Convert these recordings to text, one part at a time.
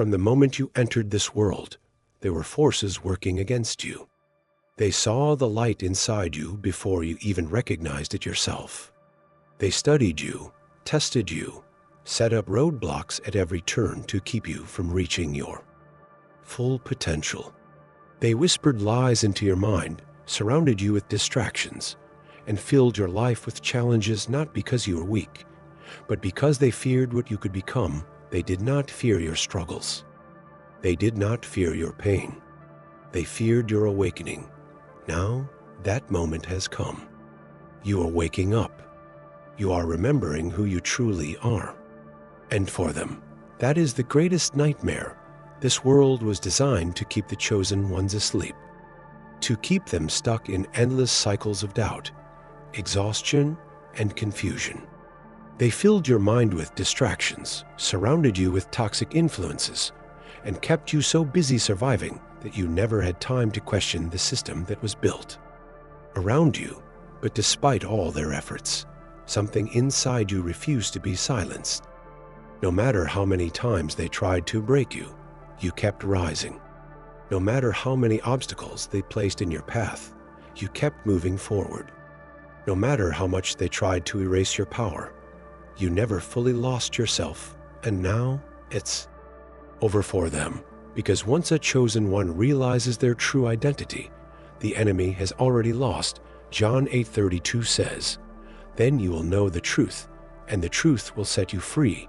From the moment you entered this world, there were forces working against you. They saw the light inside you before you even recognized it yourself. They studied you, tested you, set up roadblocks at every turn to keep you from reaching your full potential. They whispered lies into your mind, surrounded you with distractions, and filled your life with challenges not because you were weak, but because they feared what you could become. They did not fear your struggles. They did not fear your pain. They feared your awakening. Now, that moment has come. You are waking up. You are remembering who you truly are. And for them, that is the greatest nightmare. This world was designed to keep the chosen ones asleep, to keep them stuck in endless cycles of doubt, exhaustion, and confusion. They filled your mind with distractions, surrounded you with toxic influences, and kept you so busy surviving that you never had time to question the system that was built around you. But despite all their efforts, something inside you refused to be silenced. No matter how many times they tried to break you, you kept rising. No matter how many obstacles they placed in your path, you kept moving forward. No matter how much they tried to erase your power, you never fully lost yourself. And now it's over for them, because once a chosen one realizes their true identity, the enemy has already lost. John 8:32 says, "Then you will know the truth, and the truth will set you free."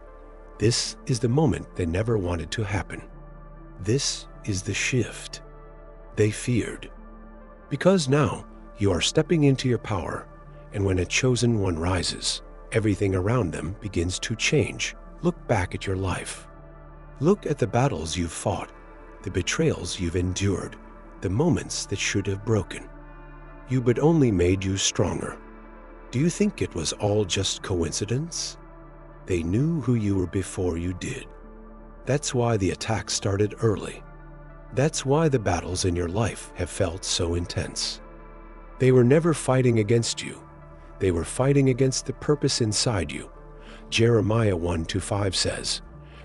This is the moment they never wanted to happen. This is the shift they feared. Because now you are stepping into your power, and when a chosen one rises, everything around them begins to change. Look back at your life. Look at the battles you've fought, the betrayals you've endured, the moments that should have broken you but only made you stronger. Do you think it was all just coincidence? They knew who you were before you did. That's why the attacks started early. That's why the battles in your life have felt so intense. They were never fighting against you. They were fighting against the purpose inside you. Jeremiah 1:5 says,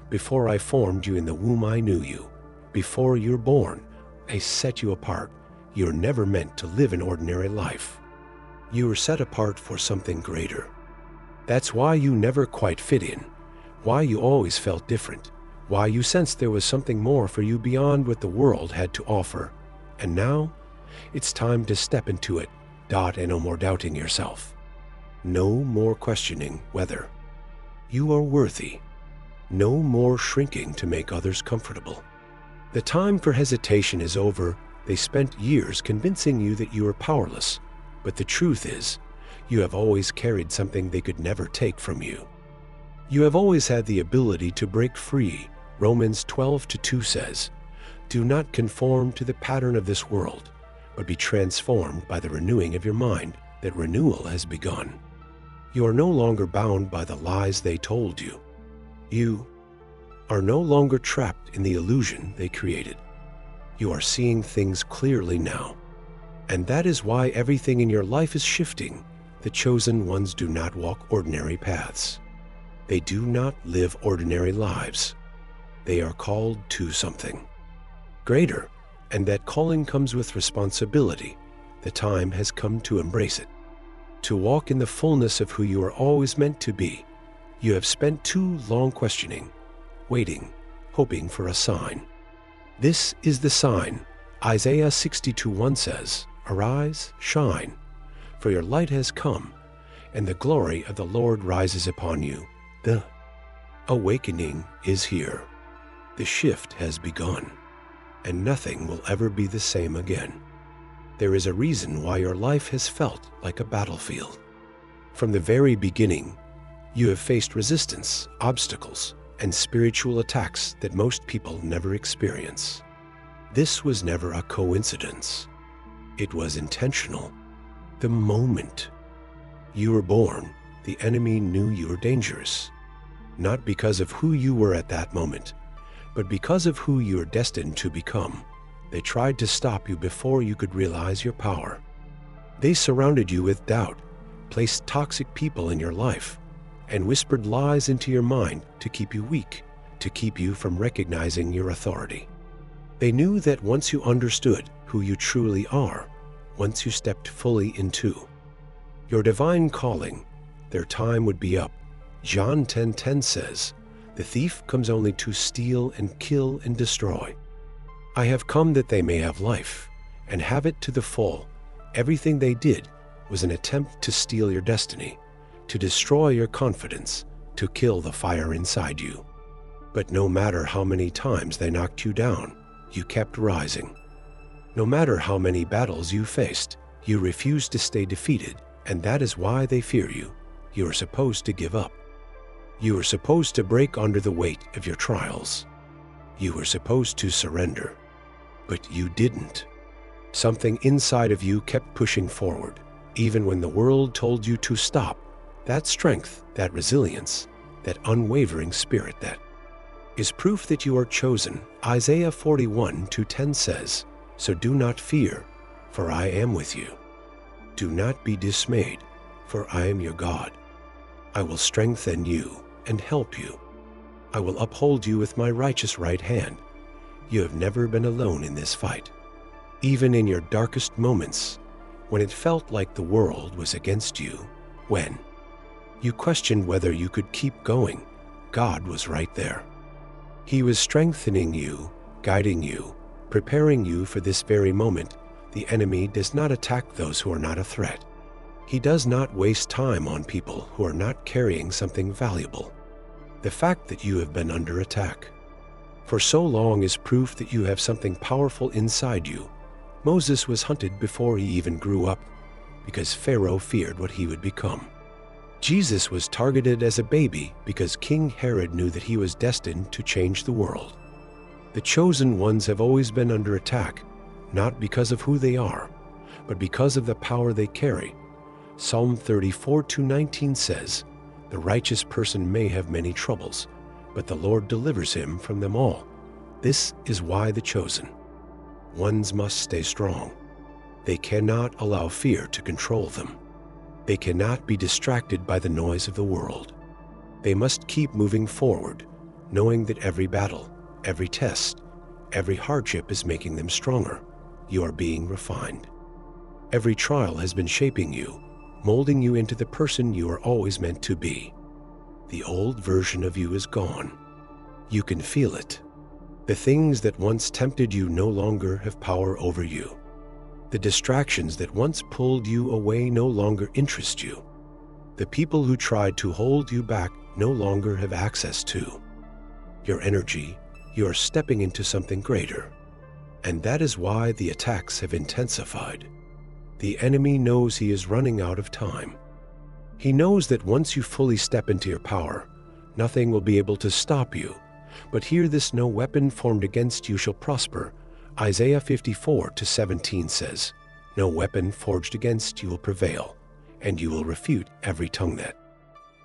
"Before I formed you in the womb I knew you. Before you were born, I set you apart." You're never meant to live an ordinary life. You were set apart for something greater. That's why you never quite fit in, why you always felt different, why you sensed there was something more for you beyond what the world had to offer. And now, it's time to step into it. And no more doubting yourself. No more questioning whether you are worthy. No more shrinking to make others comfortable. The time for hesitation is over. They spent years convincing you that you were powerless, but the truth is, you have always carried something they could never take from you. You have always had the ability to break free. Romans 12:2 says, "Do not conform to the pattern of this world, but be transformed by the renewing of your mind." That renewal has begun. You are no longer bound by the lies they told you. You are no longer trapped in the illusion they created. You are seeing things clearly now. And that is why everything in your life is shifting. The chosen ones do not walk ordinary paths. They do not live ordinary lives. They are called to something greater, and that calling comes with responsibility. The time has come to embrace it, to walk in the fullness of who you are always meant to be. You have spent too long questioning, waiting, hoping for a sign. This is the sign. Isaiah 62:1 says, "Arise, shine, for your light has come, and the glory of the Lord rises upon you." The awakening is here. The shift has begun, and nothing will ever be the same again. There is a reason why your life has felt like a battlefield. From the very beginning, you have faced resistance, obstacles, and spiritual attacks that most people never experience. This was never a coincidence. It was intentional. The moment you were born, the enemy knew you were dangerous, not because of who you were at that moment, but because of who you are destined to become. They tried to stop you before you could realize your power. They surrounded you with doubt, placed toxic people in your life, and whispered lies into your mind to keep you weak. to keep you from recognizing your authority. They knew that once you understood who you truly are, once you stepped fully into your divine calling, their time would be up. John 10:10 says, "The thief comes only to steal and kill and destroy. I have come that they may have life, and have it to the full." Everything they did was an attempt to steal your destiny, to destroy your confidence, to kill the fire inside you. But no matter how many times they knocked you down, you kept rising. No matter how many battles you faced, you refused to stay defeated, and that is why they fear you. You are supposed to give up. You are supposed to break under the weight of your trials. You were supposed to surrender, but you didn't. Something inside of you kept pushing forward, even when the world told you to stop. That strength, that resilience, that unwavering spirit, that is proof that you are chosen. Isaiah 41:10 says, "So do not fear, for I am with you. Do not be dismayed, for I am your God. I will strengthen you and help you. I will uphold you with my righteous right hand." You have never been alone in this fight. Even in your darkest moments, when it felt like the world was against you, when you questioned whether you could keep going, God was right there. He was strengthening you, guiding you, preparing you for this very moment. The enemy does not attack those who are not a threat. He does not waste time on people who are not carrying something valuable. The fact that you have been under attack for so long is proof that you have something powerful inside you. Moses was hunted before he even grew up because Pharaoh feared what he would become. Jesus was targeted as a baby because King Herod knew that he was destined to change the world. The chosen ones have always been under attack, not because of who they are, but because of the power they carry. Psalm 34:19 says, "The righteous person may have many troubles, but the Lord delivers him from them all." This is why the chosen ones must stay strong. They cannot allow fear to control them. They cannot be distracted by the noise of the world. They must keep moving forward, knowing that every battle, every test, every hardship is making them stronger. You are being refined. Every trial has been shaping you, molding you into the person you are always meant to be. The old version of you is gone. You can feel it. The things that once tempted you no longer have power over you. The distractions that once pulled you away no longer interest you. The people who tried to hold you back no longer have access to your energy. You are stepping into something greater. And that is why the attacks have intensified. The enemy knows he is running out of time. He knows that once you fully step into your power, nothing will be able to stop you. But hear this: no weapon formed against you shall prosper. Isaiah 54:17 says, "No weapon forged against you will prevail, and you will refute every tongue that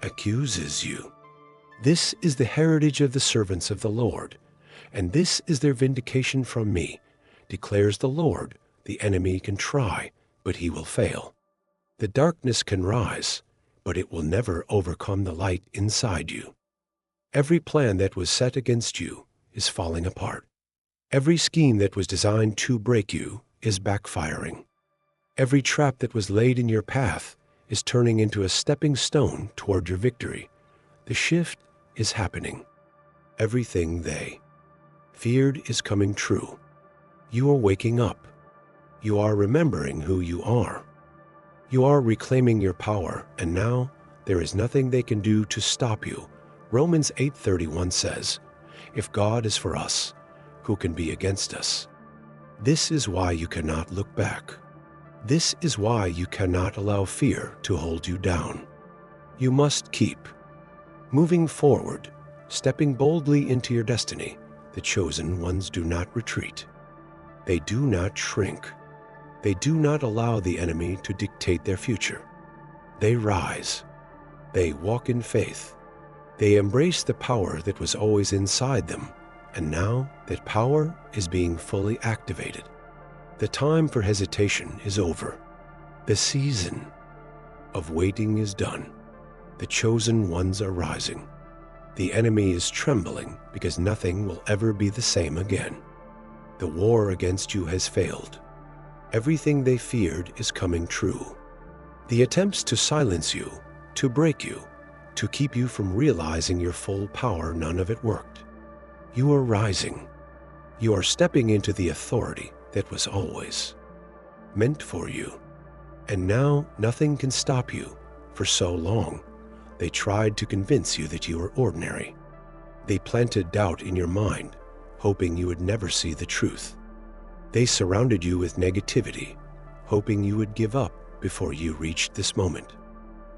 accuses you." This is the heritage of the servants of the Lord, and this is their vindication from me, declares the Lord. The enemy can try, but he will fail. The darkness can rise, but it will never overcome the light inside you. Every plan that was set against you is falling apart. Every scheme that was designed to break you is backfiring. Every trap that was laid in your path is turning into a stepping stone toward your victory. The shift is happening. Everything they feared is coming true. You are waking up. You are remembering who you are. You are reclaiming your power, and now there is nothing they can do to stop you. Romans 8:31 says, "If God is for us, who can be against us?" This is why you cannot look back. This is why you cannot allow fear to hold you down. You must keep moving forward, stepping boldly into your destiny. The chosen ones do not retreat. They do not shrink. They do not allow the enemy to dictate their future. They rise. They walk in faith. They embrace the power that was always inside them, and now that power is being fully activated. The time for hesitation is over. The season of waiting is done. The chosen ones are rising. The enemy is trembling because nothing will ever be the same again. The war against you has failed. Everything they feared is coming true. The attempts to silence you, to break you, to keep you from realizing your full power, none of it worked. You are rising. You are stepping into the authority that was always meant for you. And now nothing can stop you. For so long, they tried to convince you that you were ordinary. They planted doubt in your mind, hoping you would never see the truth. They surrounded you with negativity, hoping you would give up before you reached this moment.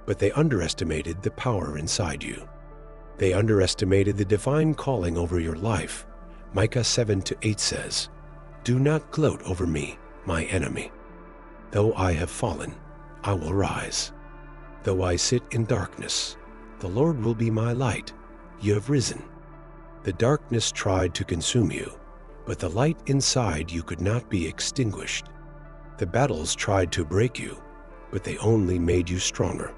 But they underestimated the power inside you. They underestimated the divine calling over your life. Micah 7-8 says, "Do not gloat over me, my enemy. Though I have fallen, I will rise. Though I sit in darkness, the Lord will be my light. You have risen." The darkness tried to consume you, but the light inside you could not be extinguished. The battles tried to break you, but they only made you stronger.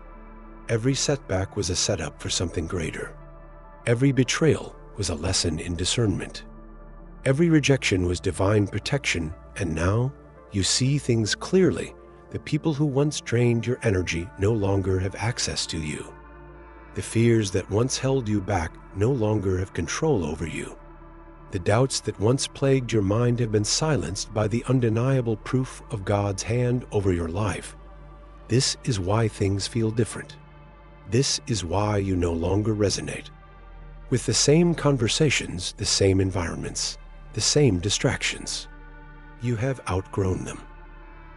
Every setback was a setup for something greater. Every betrayal was a lesson in discernment. Every rejection was divine protection, and now you see things clearly. The people who once drained your energy no longer have access to you. The fears that once held you back no longer have control over you. The doubts that once plagued your mind have been silenced by the undeniable proof of God's hand over your life. This is why things feel different. This is why you no longer resonate with the same conversations, the same environments, the same distractions. You have outgrown them.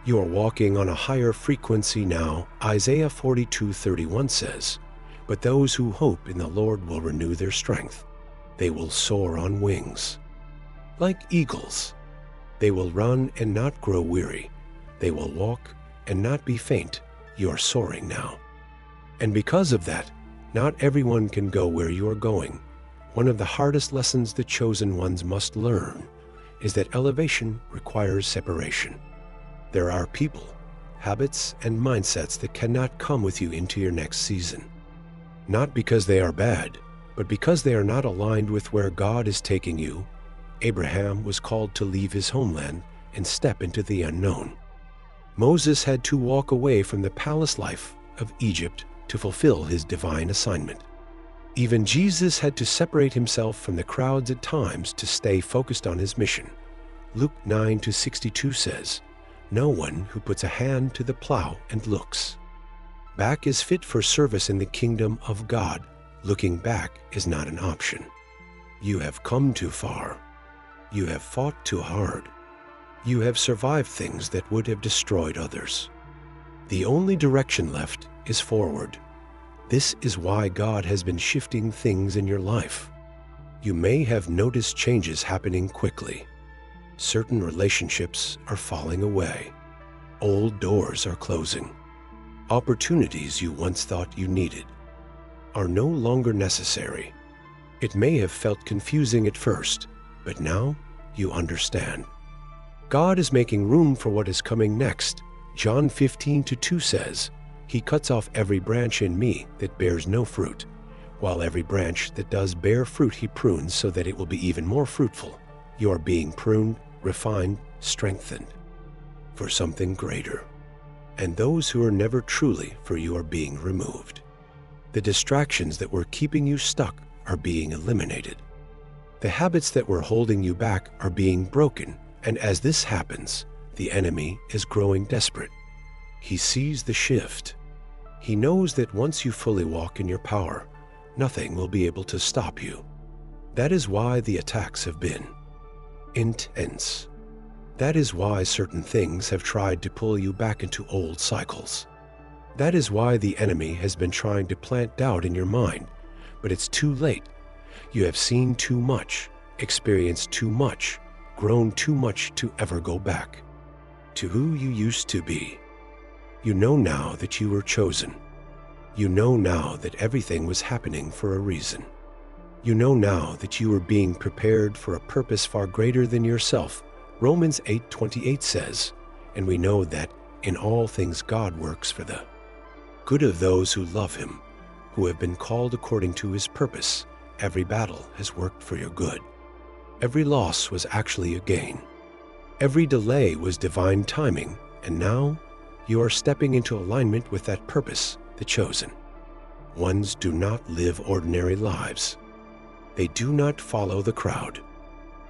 You are walking on a higher frequency now. Isaiah 42:31 says, "But those who hope in the Lord will renew their strength. They will soar on wings like eagles. They will run and not grow weary. They will walk and not be faint." You are soaring now. And because of that, not everyone can go where you are going. One of the hardest lessons the chosen ones must learn is that elevation requires separation. There are people, habits, and mindsets that cannot come with you into your next season. Not because they are bad, but because they are not aligned with where God is taking you. Abraham was called to leave his homeland and step into the unknown. Moses had to walk away from the palace life of Egypt to fulfill his divine assignment. Even Jesus had to separate himself from the crowds at times to stay focused on his mission. Luke 9-62 says, "No one who puts a hand to the plow and looks back is fit for service in the kingdom of God." Looking back is not an option. You have come too far. You have fought too hard. You have survived things that would have destroyed others. The only direction left is forward. This is why God has been shifting things in your life. You may have noticed changes happening quickly. Certain relationships are falling away. Old doors are closing. Opportunities you once thought you needed are no longer necessary. It may have felt confusing at first, but now you understand. God is making room for what is coming next. John 15:2 says, "He cuts off every branch in me that bears no fruit, while every branch that does bear fruit he prunes so that it will be even more fruitful." You are being pruned, refined, strengthened for something greater. And those who are never truly for you are being removed. The distractions that were keeping you stuck are being eliminated. The habits that were holding you back are being broken, and as this happens, the enemy is growing desperate. He sees the shift. He knows that once you fully walk in your power, nothing will be able to stop you. That is why the attacks have been intense. That is why certain things have tried to pull you back into old cycles. That is why the enemy has been trying to plant doubt in your mind, but it's too late. You have seen too much, experienced too much, grown too much to ever go back to who you used to be. You know now that you were chosen. You know now that everything was happening for a reason. You know now that you were being prepared for a purpose far greater than yourself. Romans 8:28 says, "And we know that in all things God works for the good of those who love him, who have been called according to his purpose." every battle has worked for your good. Every loss was actually a gain. Every delay was divine timing, and now you are stepping into alignment with that purpose, the chosen. Ones do not live ordinary lives. They do not follow the crowd.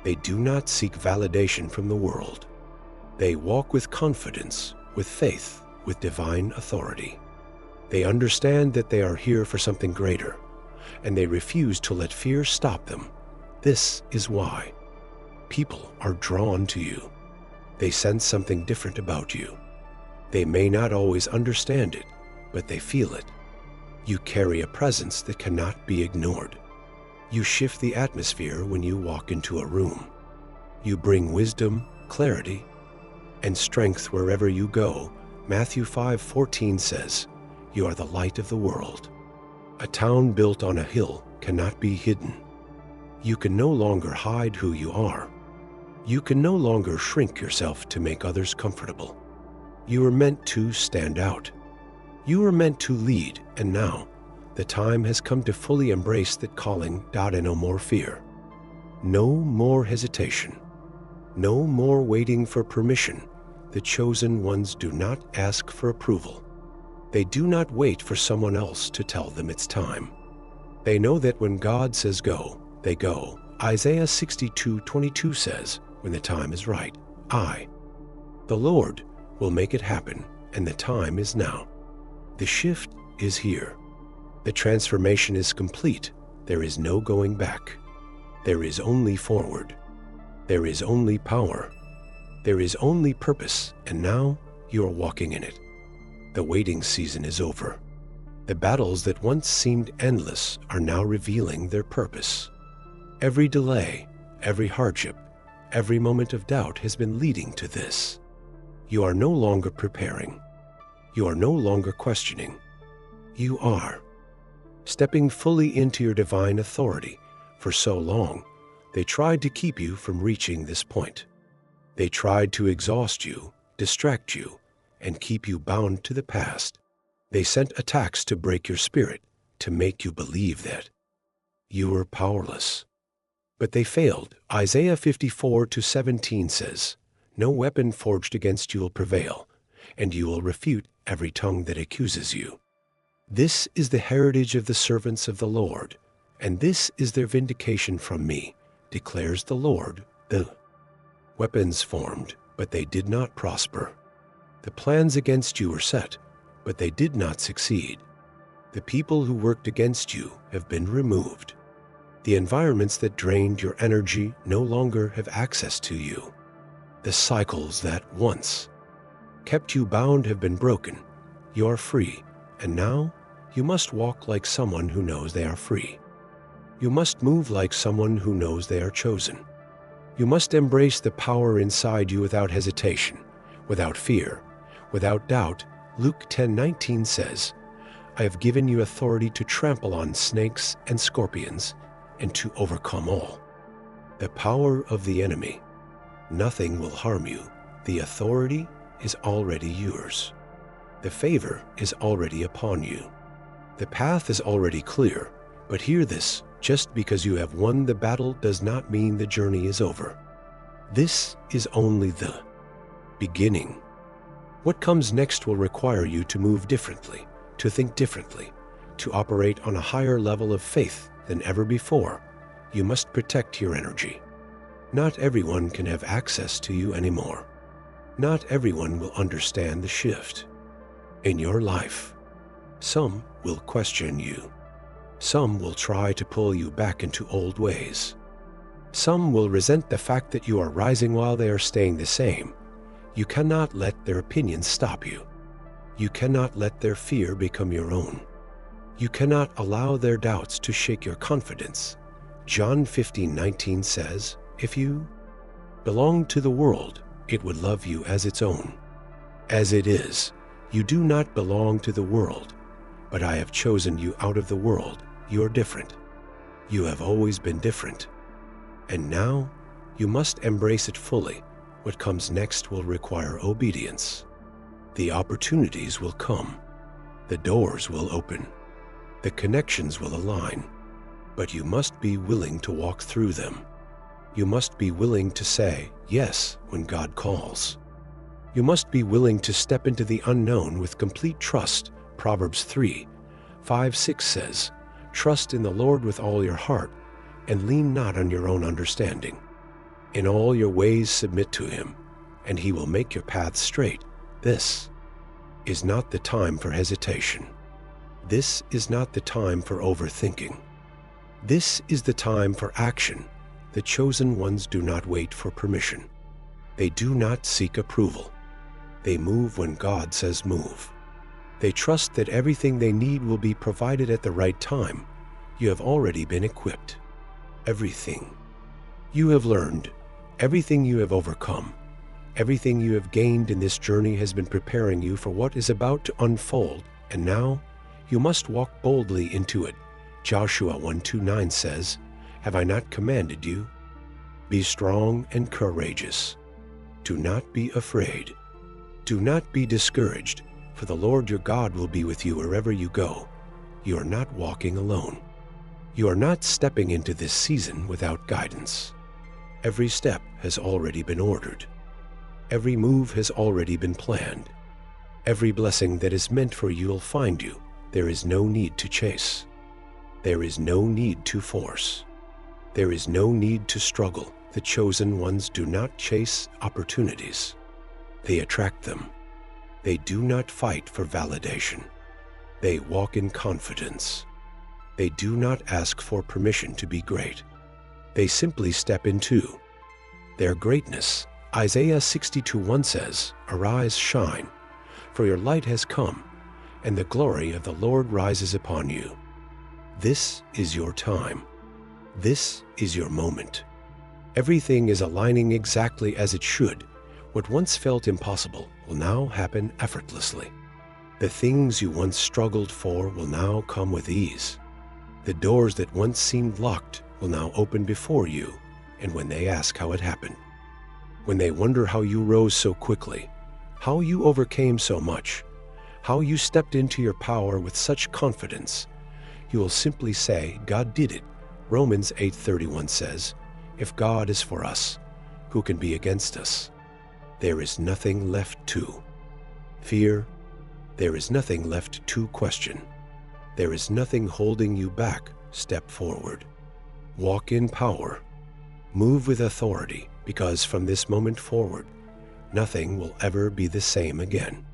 They do not seek validation from the world. They walk with confidence, with faith, with divine authority. They understand that they are here for something greater, and they refuse to let fear stop them. This is why people are drawn to you. They sense something different about you. They may not always understand it, but they feel it. You carry a presence that cannot be ignored. You shift the atmosphere when you walk into a room. You bring wisdom, clarity, and strength wherever you go. Matthew 5:14 says, "You are the light of the world." A town built on a hill cannot be hidden. You can no longer hide who you are. You can no longer shrink yourself to make others comfortable. You are meant to stand out. You are meant to lead, and now the time has come to fully embrace that calling. And no more fear. No more hesitation. No more waiting for permission. The chosen ones do not ask for approval. They do not wait for someone else to tell them it's time. They know that when God says go, they go. Isaiah 62:22 says, "When the time is right, the Lord, will make it happen, and the time is now." The shift is here. The transformation is complete. There is no going back. There is only forward. There is only power. There is only purpose, and now you are walking in it. The waiting season is over. The battles that once seemed endless are now revealing their purpose. Every delay, every hardship, every moment of doubt has been leading to this. You are no longer preparing. You are no longer questioning. You are stepping fully into your divine authority. For so long, they tried to keep you from reaching this point. They tried to exhaust you, distract you, and keep you bound to the past. They sent attacks to break your spirit, to make you believe that you were powerless. But they failed. Isaiah 54:17 says, "No weapon forged against you will prevail, and you will refute every tongue that accuses you." This is the heritage of the servants of the Lord, and this is their vindication from me, declares the Lord. The weapons formed, but they did not prosper. The plans against you were set, but they did not succeed. The people who worked against you have been removed. The environments that drained your energy no longer have access to you. The cycles that once kept you bound have been broken. You are free, and now you must walk like someone who knows they are free. You must move like someone who knows they are chosen. You must embrace the power inside you without hesitation, without fear, without doubt. Luke 10:19 says, "I have given you authority to trample on snakes and scorpions, and to overcome all the power of the enemy. Nothing will harm you. The authority is already yours. The favor is already upon you. The path is already clear. But hear this, just because you have won the battle does not mean the journey is over. This is only the beginning. What comes next will require you to move differently, to think differently, to operate on a higher level of faith than ever before. You must protect your energy. Not everyone can have access to you anymore. Not everyone will understand the shift in your life. Some will question you. Some will try to pull you back into old ways. Some will resent the fact that you are rising while they are staying the same. You cannot let their opinions stop you. You cannot let their fear become your own. You cannot allow their doubts to shake your confidence. John 15:19 says, "If you belong to the world, it would love you as its own. As it is, you do not belong to the world, but I have chosen you out of the world. You are different. You have always been different. And now, you must embrace it fully. What comes next will require obedience. The opportunities will come. The doors will open. The connections will align. but you must be willing to walk through them. You must be willing to say yes when God calls. You must be willing to step into the unknown with complete trust. Proverbs 3:5-6 says, "Trust in the Lord with all your heart, and lean not on your own understanding. In all your ways submit to him, and he will make your paths straight." This is not the time for hesitation. This is not the time for overthinking. This is the time for action. The chosen ones do not wait for permission. They do not seek approval. They move when God says move. They trust that everything they need will be provided at the right time. You have already been equipped. Everything you have learned, everything you have overcome, everything you have gained in this journey has been preparing you for what is about to unfold, and now you must walk boldly into it. Joshua 1:2-9 says, "Have I not commanded you? Be strong and courageous. Do not be afraid. Do not be discouraged, for the Lord your God will be with you wherever you go." You are not walking alone. You are not stepping into this season without guidance. Every step has already been ordered. Every move has already been planned. Every blessing that is meant for you will find you. There is no need to chase. There is no need to force. There is no need to struggle. The chosen ones do not chase opportunities. They attract them. They do not fight for validation. They walk in confidence. They do not ask for permission to be great. They simply step into their greatness. Isaiah 62:1 says, "Arise, shine, for your light has come, and the glory of the Lord rises upon you." This is your time. This is your moment. Everything is aligning exactly as it should. What once felt impossible will now happen effortlessly. The things you once struggled for will now come with ease. The doors that once seemed locked will now open before you, and when they ask how it happened, when they wonder how you rose so quickly, how you overcame so much, how you stepped into your power with such confidence, you will simply say, "God did it." Romans 8:31 says, "If God is for us, who can be against us?" There is nothing left to fear. There is nothing left to question. There is nothing holding you back. Step forward. Walk in power. Move with authority, because from this moment forward, nothing will ever be the same again.